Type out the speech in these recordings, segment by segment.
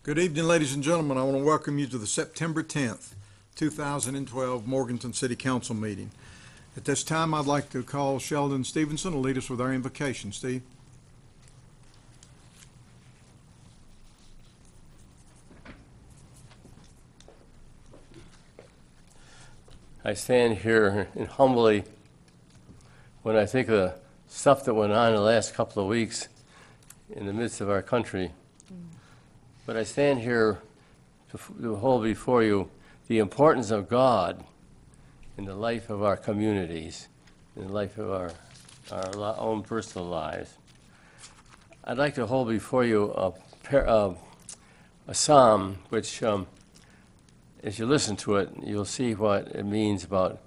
Good evening, ladies and gentlemen. I want to welcome you to the September 10th, 2012 Morganton City Council meeting. At this time, I'd like to call Sheldon Stevenson to lead us with our invocation. Steve? I stand here and humbly when I think of the stuff that went on in the last couple of weeks in the midst of our country. But I stand here to hold before you the importance of God in the life of our communities, in the life of our own personal lives. I'd like to hold before you a psalm which, as you listen to it, you'll see what it means about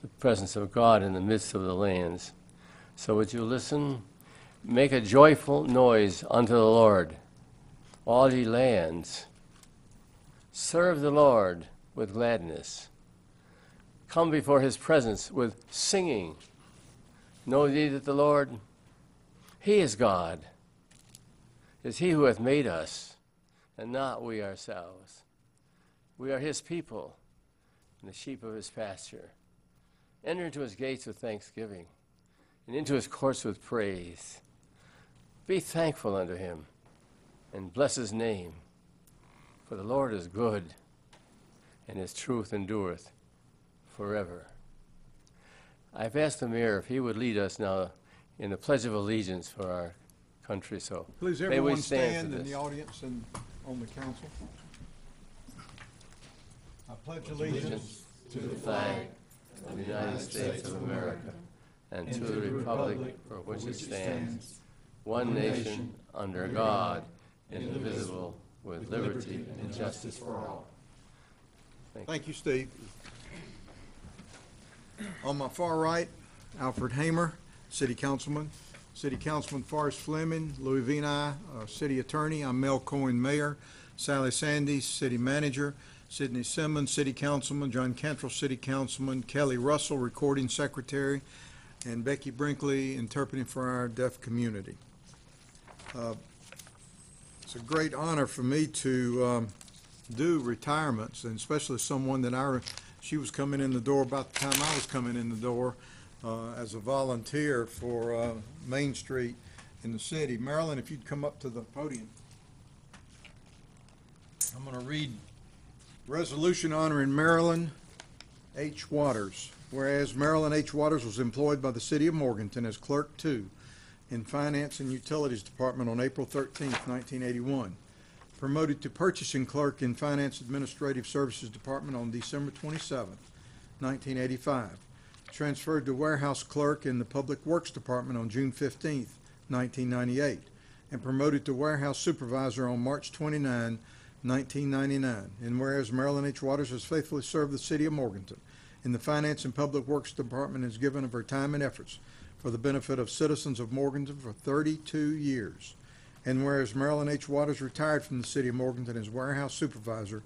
the presence of God in the midst of the lands. So would you listen? Make a joyful noise unto the Lord, all ye lands. Serve the Lord with gladness. Come before his presence with singing. Know ye that the Lord, he is God. It is he who hath made us, and not we ourselves. We are his people, and the sheep of his pasture. Enter into his gates with thanksgiving, and into his courts with praise. Be thankful unto him, and bless his name. For the Lord is good, and his truth endureth forever. I've asked the mayor if he would lead us now in the Pledge of Allegiance for our country. So Please, may we everyone stand stand in the audience and on the council. I pledge allegiance to the flag of the United States of America and to the republic for which it stands, one nation, under God, indivisible, with liberty and justice for all. Thank you, Steve. On my far right, Alfred Hamer, City Councilman. City Councilman Forrest Fleming, Louis Vini, City Attorney. I'm Mel Cohen, Mayor. Sally Sandy, City Manager. Sidney Simmons, City Councilman. John Cantrell, City Councilman. Kelly Russell, Recording Secretary. And Becky Brinkley, interpreting for our deaf community. It's a great honor for me to do retirements, and especially someone that she was coming in the door about the time I was coming in the door as a volunteer for Main Street in the city. Marilyn, if you'd come up to the podium. I'm going to read resolution honoring Marilyn H. Waters. Whereas Marilyn H. Waters was employed by the City of Morganton as Clerk 2 in Finance and Utilities Department on April 13, 1981. Promoted to Purchasing Clerk in Finance Administrative Services Department on December 27, 1985. Transferred to Warehouse Clerk in the Public Works Department on June 15, 1998. And promoted to Warehouse Supervisor on March 29, 1999. And whereas Marilyn H. Waters has faithfully served the City of Morganton in the Finance and Public Works Department, has given of her time and efforts for the benefit of citizens of Morganton for 32 years. And whereas Marilyn H. Waters retired from the City of Morganton as Warehouse Supervisor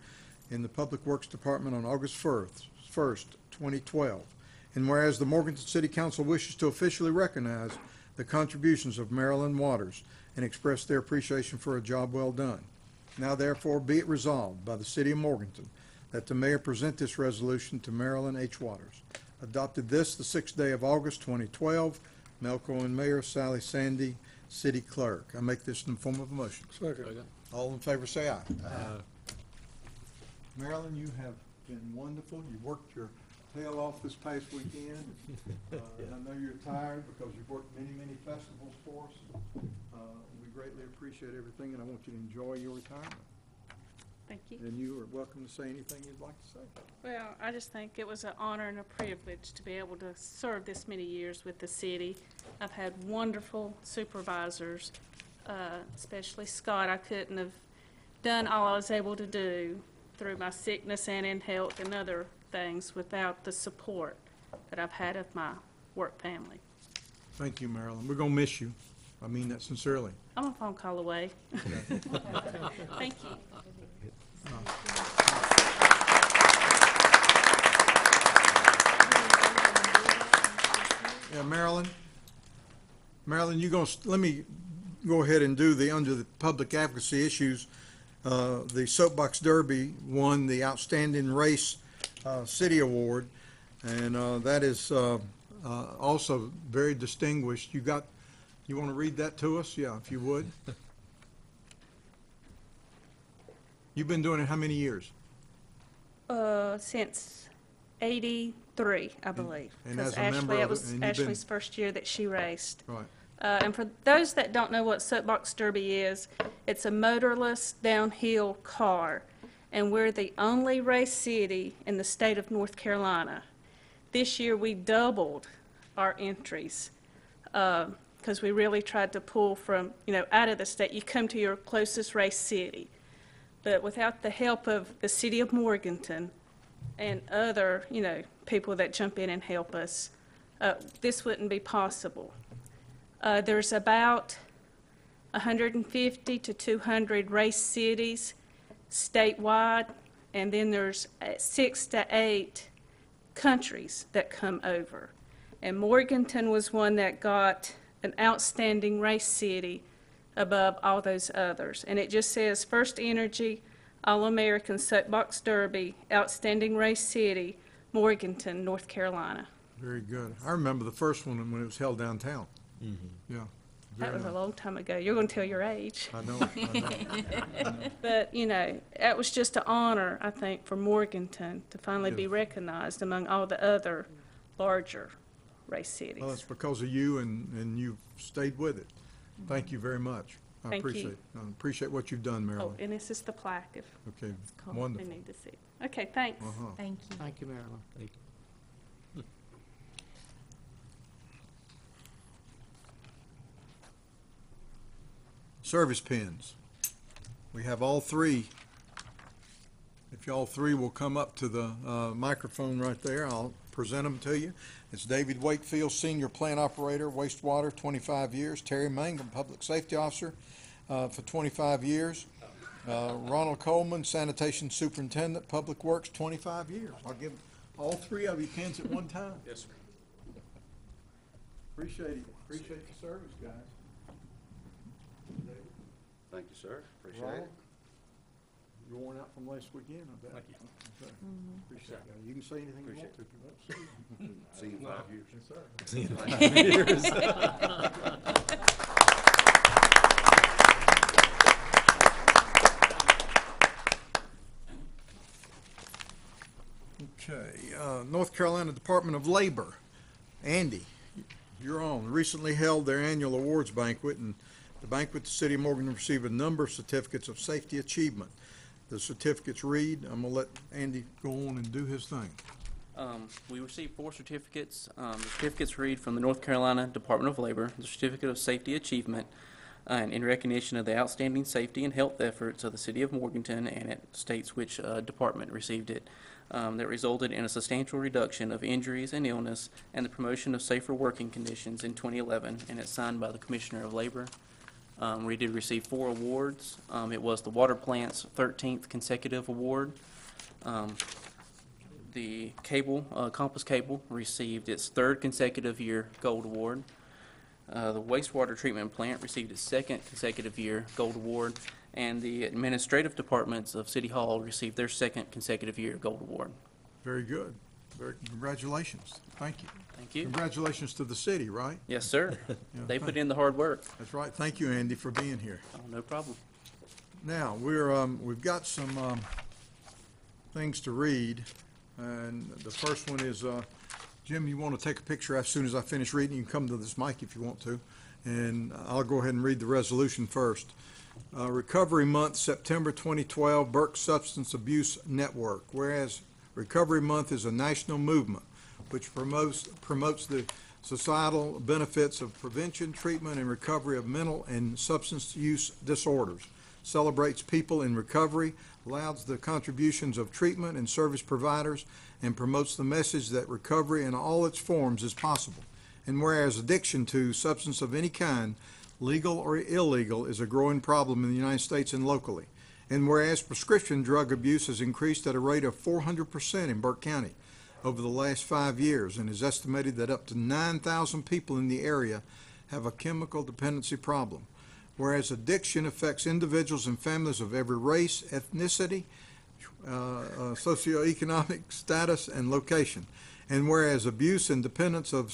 in the Public Works Department on August 1st, 2012. And whereas the Morganton City Council wishes to officially recognize the contributions of Marilyn Waters and express their appreciation for a job well done. Now therefore be it resolved by the City of Morganton that the Mayor present this resolution to Marilyn H. Waters. Adopted this the 6th day of August 2012. Mel Cohen, Mayor. Sally Sandy, City Clerk. I make this in the form of a motion. Second. All in favor say aye. Marilyn, you have been wonderful. You worked your tail off this past weekend. And I know you're tired because you've worked many, many festivals for us. We greatly appreciate everything, and I want you to enjoy your retirement. Thank you. And you are welcome to say anything you'd like to say. Well, I just think it was an honor and a privilege to be able to serve this many years with the city. I've had wonderful supervisors, especially Scott. I couldn't have done all I was able to do through my sickness and in health and other things without the support that I've had of my work family. Thank you, Marilyn. We're going to miss you. I mean that sincerely. I'm a phone call away. Thank you. Yeah, Marilyn, you let me go ahead and do the under the public advocacy issues. The Soapbox Derby won the Outstanding Race City Award, and that is also very distinguished. You want to read that to us? Yeah, if you would. You've been doing it how many years? Since '83, I believe. And 'Cause as a member Ashley, of it it, was and you've been- Ashley's first year that she raced. Right. And for those that don't know what Soapbox Derby is, it's a motorless downhill car, and we're the only race city in the state of North Carolina. This year, we doubled our entries, because we really tried to pull from, out of the state. You come to your closest race city. But without the help of the city of Morganton and other, people that jump in and help us, this wouldn't be possible. There's about 150 to 200 race cities statewide, and then there's 6 to 8 countries that come over. And Morganton was one that got an outstanding race city above all those others. And it just says First Energy, All-American Soapbox Derby, Outstanding Race City, Morganton, North Carolina. Very good. I remember the first one when it was held downtown. Yeah. That very was a nice. long time ago. You're going to tell your age. I know. But, that was just an honor, I think, for Morganton to finally be Yes. recognized among all the other larger race cities. Well, it's because of you, and you've stayed with it. Thank you very much. I Thank you. appreciate what you've done, Oh, Marilyn. and this is the plaque if Okay, they wonderful. need to see. Okay, thanks. Uh-huh. Thank you. Thank you, Marilyn. Thank you. Service pins. We have all three. If y'all three will come up to the microphone right there, I'll present them to you. It's David Wakefield, Senior Plant Operator, Wastewater, 25 years. Terry Mangum, Public Safety Officer for 25 years. Ronald Coleman, Sanitation Superintendent, Public Works, 25 years. I'll give all three of you pins at one time. Yes, sir. Appreciate it. Appreciate the service, guys. Thank you, sir. Appreciate Ronald, it. you're worn out from last weekend, I bet. Thank you. Okay. Appreciate it. You can say anything you want to if you want to. See you in 5 years. Yes, sir. Okay, North Carolina Department of Labor. Andy, you're on. Recently held their annual awards banquet, and the banquet, the city of Morganton received a number of certificates of safety achievement. The certificates read, I'm gonna let Andy go on and do his thing. We received 4 certificates. The certificates read from the North Carolina Department of Labor, the Certificate of Safety Achievement, and in recognition of the outstanding safety and health efforts of the city of Morganton, and it states which department received it. That resulted in a substantial reduction of injuries and illness and the promotion of safer working conditions in 2011, and it's signed by the Commissioner of Labor. We did receive 4 awards. It was the water plant's 13th consecutive award. The cable, Compass Cable, received its 3rd consecutive year gold award. The wastewater treatment plant received its 2nd consecutive year gold award, and the administrative departments of City Hall received their 2nd consecutive year gold award. Very good. Congratulations. Thank you. Thank you. Congratulations to the city, right? Yes, sir. Yeah, They put in the hard work. That's right. Thank you, Andy, for being here. Oh, no problem. Now, we've got some things to read, and the first one is, Jim, you want to take a picture as soon as I finish reading? You can come to this mic if you want to, and I'll go ahead and read the resolution first. Recovery Month, September 2012, Burke Substance Abuse Network. Whereas Recovery Month is a national movement which promotes the societal benefits of prevention, treatment, and recovery of mental and substance use disorders, celebrates people in recovery, allows the contributions of treatment and service providers, and promotes the message that recovery in all its forms is possible. And whereas addiction to substance of any kind, legal or illegal, is a growing problem in the United States and locally. And whereas prescription drug abuse has increased at a rate of 400% in Burke County over the last 5 years, and is estimated that up to 9,000 people in the area have a chemical dependency problem. whereas addiction affects individuals and families of every race, ethnicity, socioeconomic status, and location. And whereas abuse and dependence of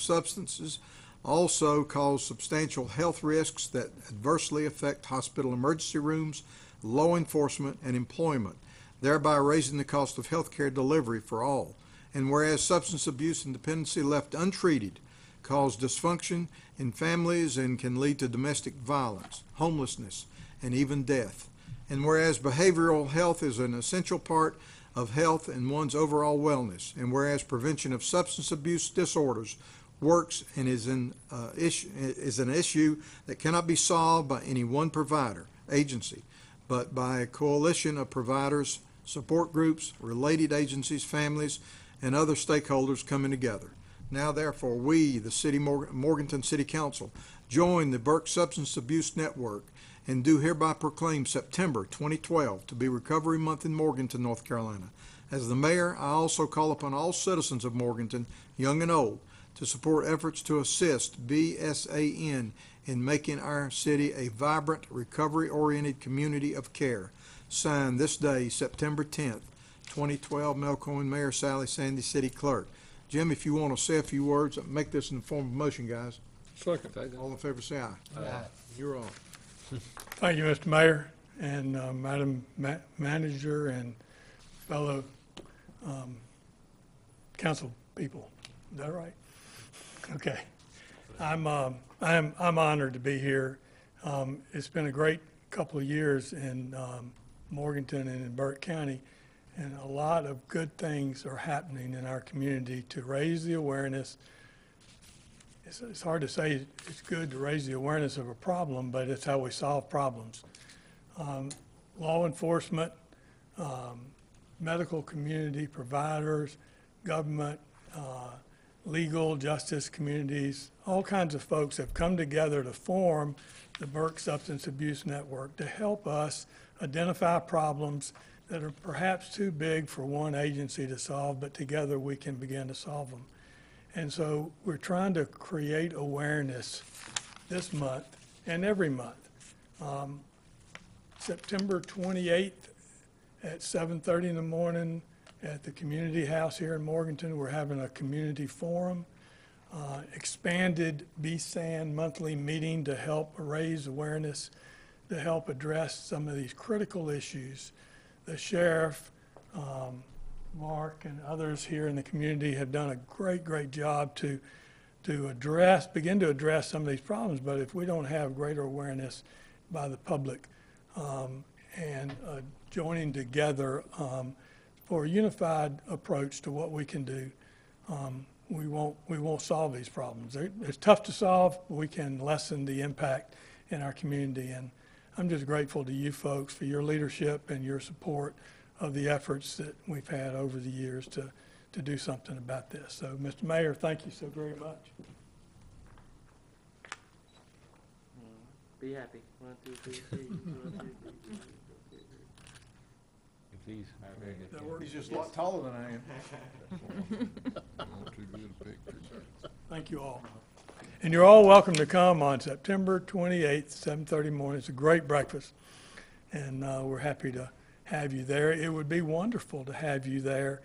substances also cause substantial health risks that adversely affect hospital emergency rooms, law enforcement, and employment, thereby raising the cost of health care delivery for all. And whereas substance abuse and dependency left untreated cause dysfunction in families and can lead to domestic violence, homelessness, and even death. And whereas behavioral health is an essential part of health and one's overall wellness, and whereas prevention of substance abuse disorders works and is an issue that cannot be solved by any one provider, agency, but by a coalition of providers, support groups, related agencies, families, and other stakeholders coming together. Now, therefore, we, the Morganton City Council, join the Burke Substance Abuse Network and do hereby proclaim September 2012 to be Recovery Month in Morganton, North Carolina. As the mayor, I also call upon all citizens of Morganton, young and old, to support efforts to assist BSAN in making our city a vibrant, recovery-oriented community of care. Signed this day, September 10th, 2012, Mel Cohen, Mayor, Sally Sandy, City Clerk. Jim, if you want to say a few words, make this in the form of motion, guys. Second. All in favor, say aye. Aye. You're on. Thank you, Mr. Mayor, and Madam Manager, and fellow council people. Is that right? Okay. I'm honored to be here. It's been a great couple of years in Morganton and in Burke County, and a lot of good things are happening in our community to raise the awareness. It's hard to say it's good to raise the awareness of a problem, but it's how we solve problems. Law enforcement, medical community, providers, government, legal justice communities, all kinds of folks have come together to form the Burke Substance Abuse Network to help us identify problems that are perhaps too big for one agency to solve, but together we can begin to solve them. And so we're trying to create awareness this month and every month. September 28th at 7:30 in the morning at the Community House here in Morganton, we're having a community forum, expanded BSAN monthly meeting to help raise awareness, to help address some of these critical issues. The sheriff, Mark, and others here in the community have done a great job to begin to address some of these problems. But if we don't have greater awareness by the public and joining together for a unified approach to what we can do, we won't solve these problems. It's tough to solve, but we can lessen the impact in our community. And I'm just grateful to you folks for your leadership and your support of the efforts that we've had over the years to do something about this. So, Mr. Mayor, thank you so very much. Be happy. 1, 2, 3, 4. 1, 2, 3, 4. If he's That works. He's just a lot taller than I am. Thank you all. And you're all welcome to come on September 28th, 7:30 morning. It's a great breakfast, and we're happy to have you there. It would be wonderful to have you there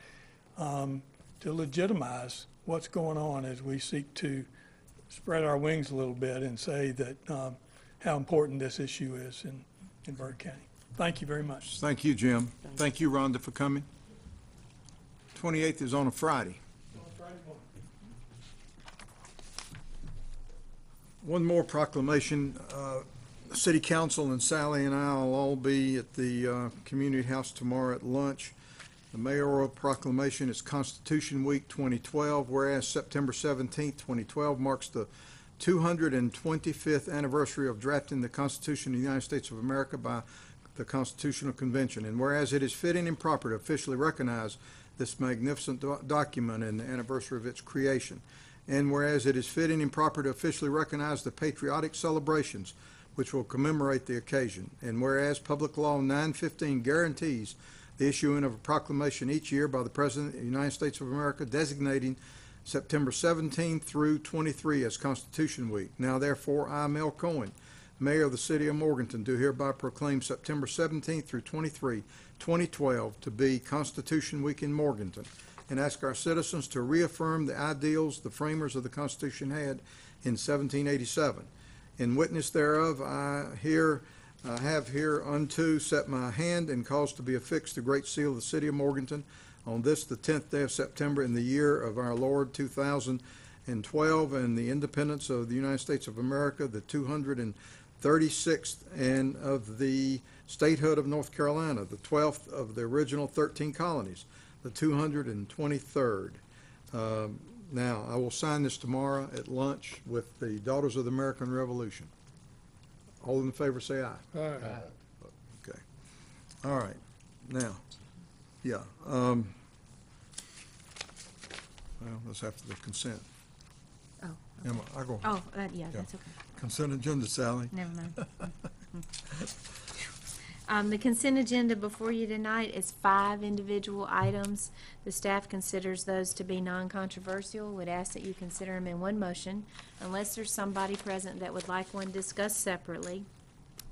to legitimize what's going on as we seek to spread our wings a little bit and say that how important this issue is in Burke County. Thank you very much. Thank you, Jim. Thank you, Rhonda, for coming. 28th is on a Friday. One more proclamation. City Council and Sally and I will all be at the Community House tomorrow at lunch. The mayoral proclamation is Constitution Week 2012, whereas September 17th, 2012 marks the 225th anniversary of drafting the Constitution of the United States of America by the Constitutional Convention, and whereas it is fitting and proper to officially recognize this magnificent document and the anniversary of its creation, and whereas it is fitting and proper to officially recognize the patriotic celebrations which will commemorate the occasion, and whereas Public Law 915 guarantees the issuing of a proclamation each year by the President of the United States of America designating September 17 through 23 as Constitution Week. Now, therefore, I, Mel Cohen, Mayor of the City of Morganton, do hereby proclaim September 17th through 23, 2012 to be Constitution Week in Morganton, and ask our citizens to reaffirm the ideals the framers of the Constitution had in 1787. In witness thereof, I have hereunto set my hand and caused to be affixed the Great Seal of the City of Morganton on this, the 10th day of September, in the year of our Lord 2012, and the independence of the United States of America, the 236th, and of the statehood of North Carolina, the 12th of the original 13 colonies, the 223rd. Now, I will sign this tomorrow at lunch with the Daughters of the American Revolution. All in favor, say aye. Aye. Okay. All right. Now, yeah. Well, that's after the consent. Oh, Emma, I go. oh, yeah, that's okay. Consent agenda, Sally. Never mind. The consent agenda before you tonight is 5 individual items. The staff considers those to be non-controversial. Would ask that you consider them in one motion, unless there's somebody present that would like one discussed separately.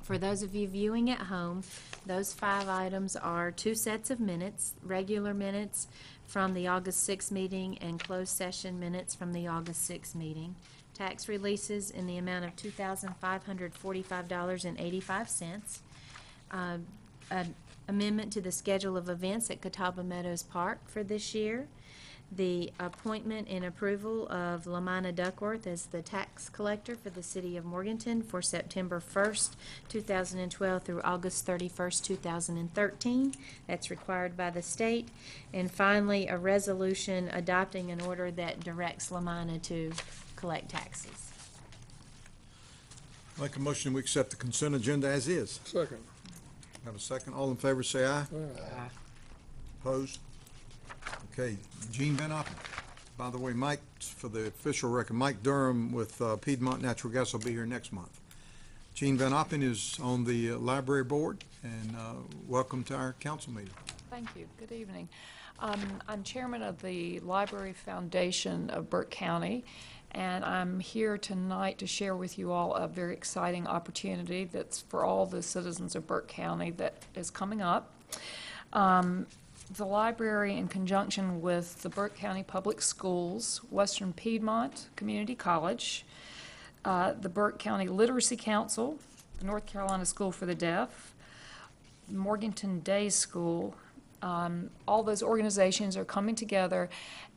For those of you viewing at home, those 5 items are 2 sets of minutes, regular minutes from the August 6th meeting and closed session minutes from the August 6th meeting, tax releases in the amount of $2,545.85, an amendment to the schedule of events at Catawba Meadows Park for this year, the appointment and approval of Lamina Duckworth as the tax collector for the City of Morganton for September 1st, 2012 through August 31st, 2013. That's required by the state. And finally, a resolution adopting an order that directs Lamina to collect taxes. Make a motion, we accept the consent agenda as is. Second. Have a second. All in favor, say aye. Aye. Opposed? Okay, Gene Van Oppen. By the way, Mike, for the official record, Mike Durham with Piedmont Natural Gas will be here next month. Gene Van Oppen is on the library board, and welcome to our council meeting. Thank you. Good evening. I'm chairman of the Library Foundation of Burke County, and I'm here tonight to share with you all a very exciting opportunity that's for all the citizens of Burke County that is coming up. The library, in conjunction with the Burke County Public Schools, Western Piedmont Community College, the Burke County Literacy Council, the North Carolina School for the Deaf, Morganton Day School, all those organizations are coming together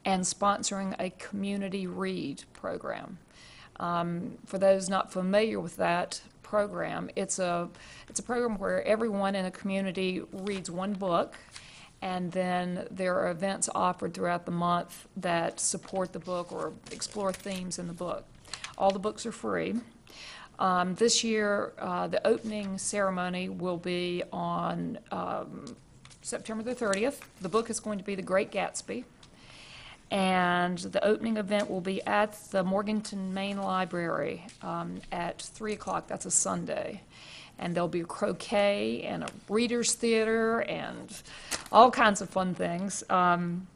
and sponsoring a community read program. For those not familiar with that program, it's a program where everyone in a community reads one book, and then there are events offered throughout the month that support the book or explore themes in the book. All the books are free. This year, the opening ceremony will be on September the 30th. The book is going to be The Great Gatsby. And the opening event will be at the Morganton Main Library at 3 o'clock. That's a Sunday. And there'll be a croquet and a reader's theater and all kinds of fun things. And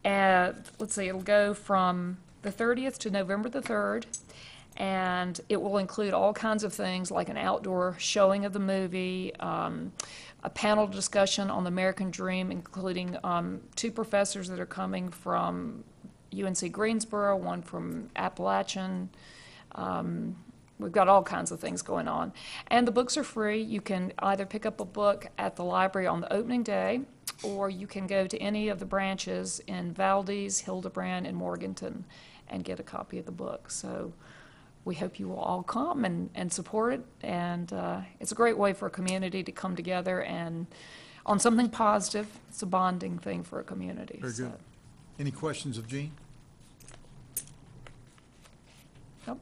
let's see, it'll go from the 30th to November the 3rd. And it will include all kinds of things like an outdoor showing of the movie, a panel discussion on the American Dream, including 2 professors that are coming from UNC Greensboro, one from Appalachian. We've got all kinds of things going on. And the books are free. You can either pick up a book at the library on the opening day, or you can go to any of the branches in Valdez, Hildebrand, and Morganton and get a copy of the book. So we hope you will all come and support it. And it's a great way for a community to come together and on something positive. It's a bonding thing for a community. Very good. Any questions of Gene? Nope.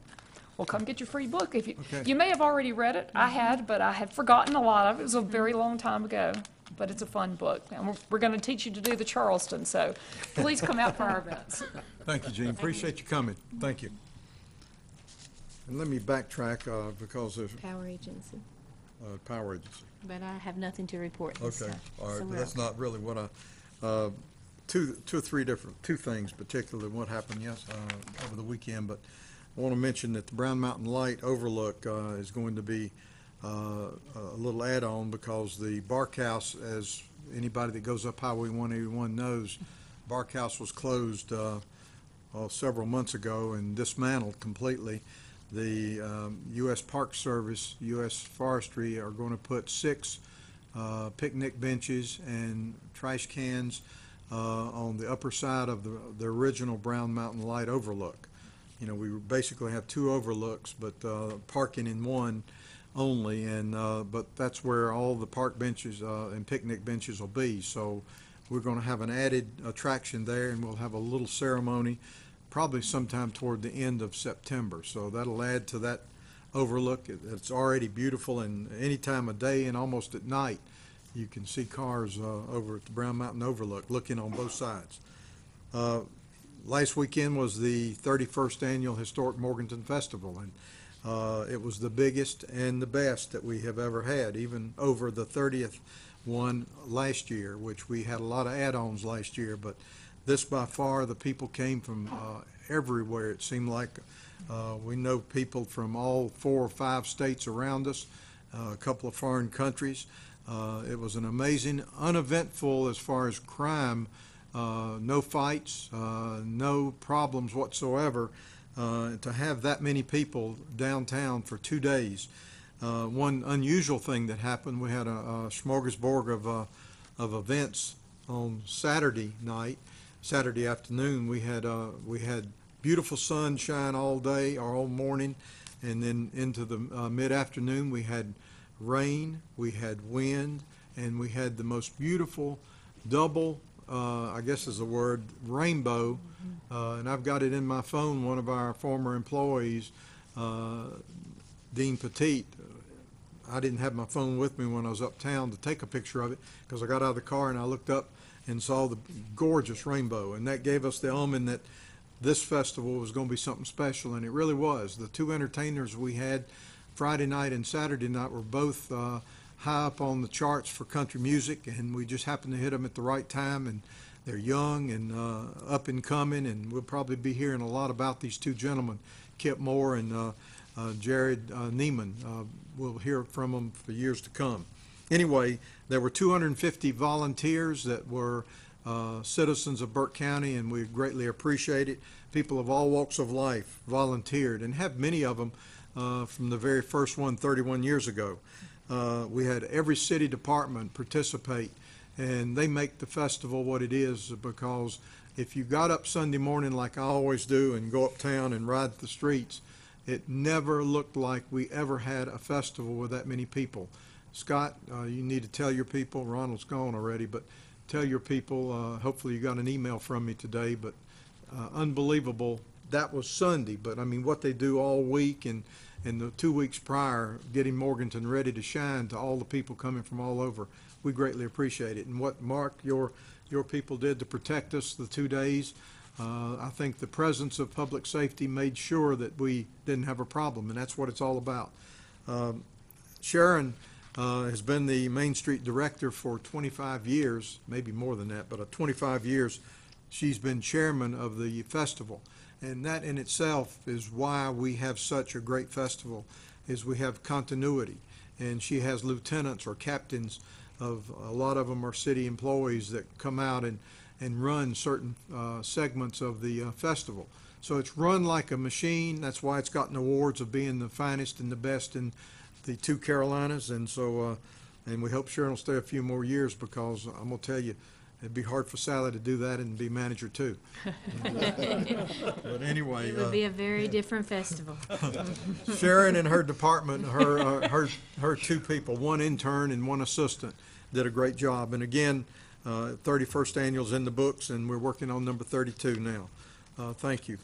Well, come get your free book. If you, Okay. you may have already read it. I had, but I had forgotten a lot of it. It was a very long time ago. But it's a fun book. And we're going to teach you to do the Charleston. So please come out for our events. Thank you, Gene. Appreciate you coming. Thank you. And let me backtrack because of Power agency, power agency. but I have nothing to report this Okay, time. all right, So but we're that's okay. not really what two or three different, 2 things particularly, what happened, over the weekend, but I want to mention that the Brown Mountain Light overlook is going to be a little add-on because the Barkhouse, as anybody that goes up Highway 181 knows, Barkhouse was closed several months ago and dismantled completely. The U.S. Park Service, U.S. Forestry are going to put 6 picnic benches and trash cans on the upper side of the original Brown Mountain Light overlook. You know, we basically have 2 overlooks, but parking in one only, and but that's where all the park benches and picnic benches will be. So we're going to have an added attraction there, and we'll have a little ceremony probably sometime toward the end of September. So that'll add to that overlook. It's already beautiful, and any time of day and almost at night you can see cars over at the Brown Mountain Overlook looking on both sides. Last weekend was the 31st Annual Historic Morganton Festival, and it was the biggest and the best that we have ever had, even over the 30th one last year, which we had a lot of add-ons last year, but this by far, the people came from everywhere. It seemed like we know people from all 4 or 5 states around us, a couple of foreign countries. It was an amazing, uneventful as far as crime, no fights, no problems whatsoever. To have that many people downtown for 2 days. One unusual thing that happened, we had a smorgasbord of events on Saturday night. Saturday afternoon, we had beautiful sunshine all day or all morning, and then into the mid-afternoon we had rain, we had wind, and we had the most beautiful double, I guess is the word, rainbow. And I've got it in my phone. One of our former employees, Dean Petit, I didn't have my phone with me when I was uptown to take a picture of it because I got out of the car and I looked up and saw the gorgeous rainbow, and that gave us the omen that this festival was going to be something special, and it really was. The 2 entertainers we had Friday night and Saturday night were both high up on the charts for country music, and we just happened to hit them at the right time, and they're young and up and coming, and we'll probably be hearing a lot about these 2 gentlemen, Kip Moore and Jared Neiman. We'll hear from them for years to come. Anyway, there were 250 volunteers that were citizens of Burke County, and we greatly appreciate it. People of all walks of life volunteered, and have many of them from the very first one 31 years ago. We had every city department participate, and they make the festival what it is, because if you got up Sunday morning like I always do and go uptown and ride the streets, it never looked like we ever had a festival with that many people. Scott, you need to tell your people, Ronald's gone already, but tell your people, hopefully you got an email from me today, but unbelievable. That was Sunday, but I mean what they do all week and the 2 weeks prior, getting Morganton ready to shine to all the people coming from all over. We greatly appreciate it. And what, Mark, your people did to protect us the 2 days, I think the presence of public safety made sure that we didn't have a problem, and that's what it's all about. Sharon has been the Main Street director for 25 years, maybe more than that, but 25 years she's been chairman of the festival. And that in itself is why we have such a great festival, is we have continuity. And she has lieutenants or captains of, a lot of them are city employees that come out and run certain segments of the festival. So it's run like a machine. That's why it's gotten awards of being the finest and the best in the 2 Carolinas. And so, and we hope Sharon will stay a few more years, because I'm going to tell you, it'd be hard for Sally to do that and be manager too. But anyway. It would be a very different festival. Sharon and her department, her 2 people, 1 intern and 1 assistant, did a great job. And again, 31st annual's in the books, and we're working on number 32 now. Thank you.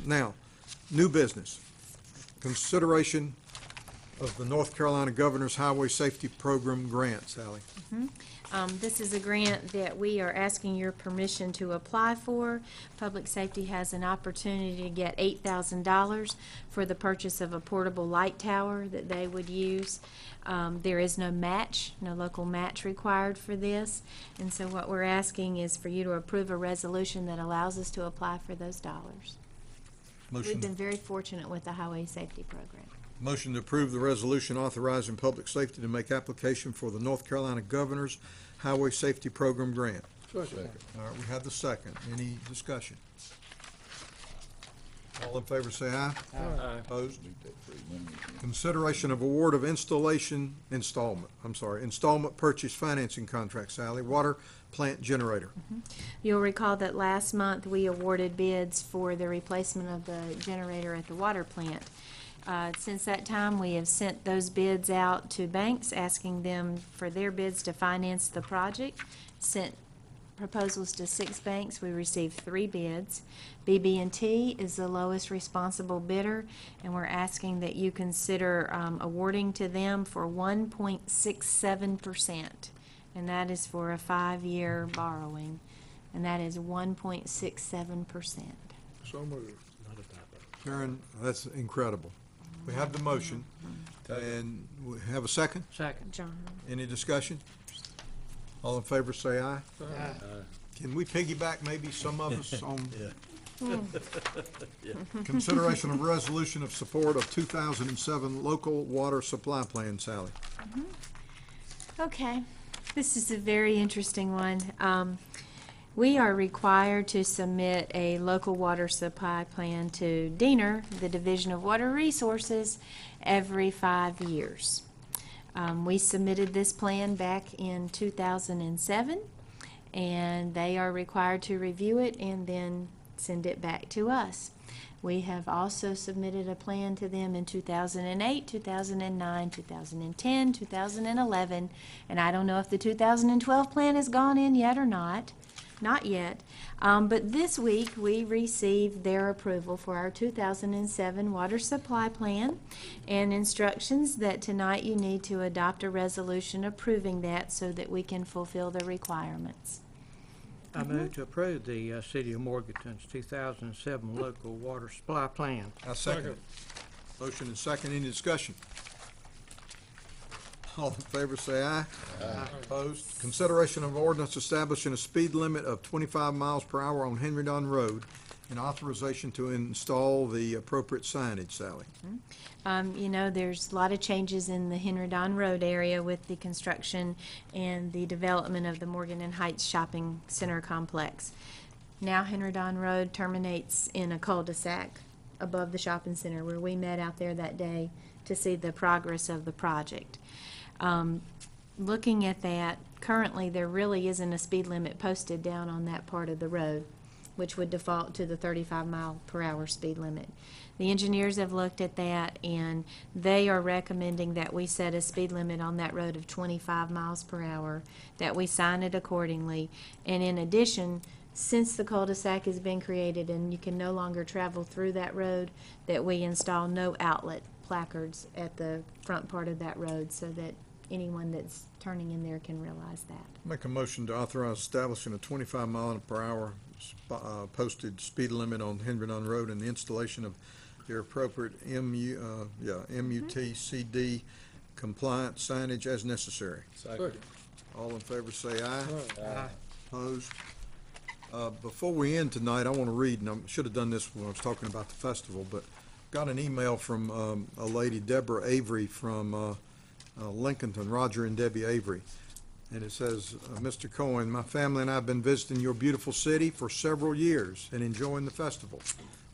Now, new business. Consideration of the North Carolina Governor's Highway Safety Program grant, Sally. This is a grant that we are asking your permission to apply for. Public Safety has an opportunity to get $8,000 for the purchase of a portable light tower that they would use. There is no match, no local match required for this. And so what we're asking is for you to approve a resolution that allows us to apply for those dollars. We've Motion, been very fortunate with the highway safety program. motion to approve the resolution authorizing public safety to make application for the North Carolina Governor's Highway Safety Program grant. Second. All right, we have the second. Any discussion? All in favor say aye. Aye. Opposed? Consideration of award of installment purchase financing contract, Sally, water plant generator. You'll recall that last month we awarded bids for the replacement of the generator at the water plant. Since that time, we have sent those bids out to banks, asking them for their bids to finance the project. Sent proposals to 6 banks. We received 3 bids. BB&T is the lowest responsible bidder, and we're asking that you consider awarding to them for 1.67%, and that is for a 5-year borrowing, and that is 1.67%. So moved. Karen, that's incredible. We have the motion, and we have a second? Second. John? Any discussion? All in favor say aye. Can we piggyback maybe some of us on? Consideration of resolution of support of 2007 local water supply plan, Sally. Okay, this is a very interesting one. We are required to submit a local water supply plan to DENR, the Division of Water Resources, every 5 years. We submitted this plan back in 2007, and they are required to review it and then send it back to us. We have also submitted a plan to them in 2008, 2009, 2010, 2011, and I don't know if the 2012 plan has gone in yet or not. Not yet, but this week we received their approval for our 2007 water supply plan and instructions that tonight you need to adopt a resolution approving that so that we can fulfill the requirements. I move to approve the City of Morganton's 2007 local water supply plan. I second. Motion and second. Any discussion? All in favor say aye. Aye. Opposed? Consideration of ordinance establishing a speed limit of 25 miles per hour on Henredon Road and authorization to install the appropriate signage, Sally. You know, there's a lot of changes in the Henredon Road area with the construction and the development of the Morganton Heights Shopping Center complex. Now Henredon Road terminates in a cul-de-sac above the shopping center where we met out there that day to see the progress of the project. Looking at that, currently there really isn't a speed limit posted down on that part of the road, which would default to the 35-mile-per-hour speed limit. The engineers have looked at that, and they are recommending that we set a speed limit on that road of 25 miles per hour, that we sign it accordingly, and in addition, since the cul-de-sac has been created and you can no longer travel through that road, that we install no outlet placards at the front part of that road so that anyone that's turning in there can realize that. Make a motion to authorize establishing a 25 mile per hour posted speed limit on Henredon Road and the installation of the appropriate MUTCD compliant signage as necessary. Second. All in favor say aye. Aye. Opposed? Before we end tonight, I want to read, and I should have done this when I was talking about the festival, but got an email from a lady, Deborah Avery, from Lincolnton, Roger and Debbie Avery. And it says, Mr. Cohen, my family and I have been visiting your beautiful city for several years and enjoying the festival.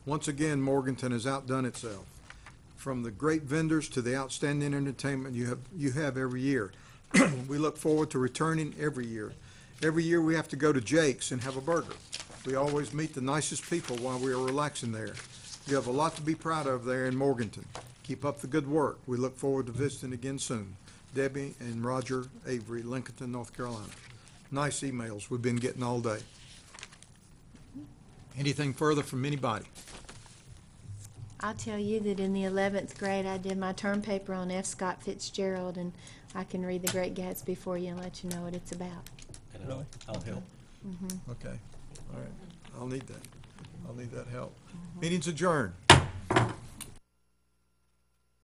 Once again, Morganton has outdone itself. From the great vendors to the outstanding entertainment you have every year. We look forward to returning every year. Every year we have to go to Jake's and have a burger. We always meet the nicest people while we are relaxing there. You have a lot to be proud of there in Morganton. Keep up the good work. We look forward to visiting again soon. Debbie and Roger Avery, Lincolnton, North Carolina. Nice emails we've been getting all day. Anything further from anybody? I'll tell you that in the 11th grade, I did my term paper on F. Scott Fitzgerald, and I can read The Great Gatsby for you and let you know what it's about. Really? I'll help. Okay. All right. I'll need that. I'll need that help. Meeting's adjourned.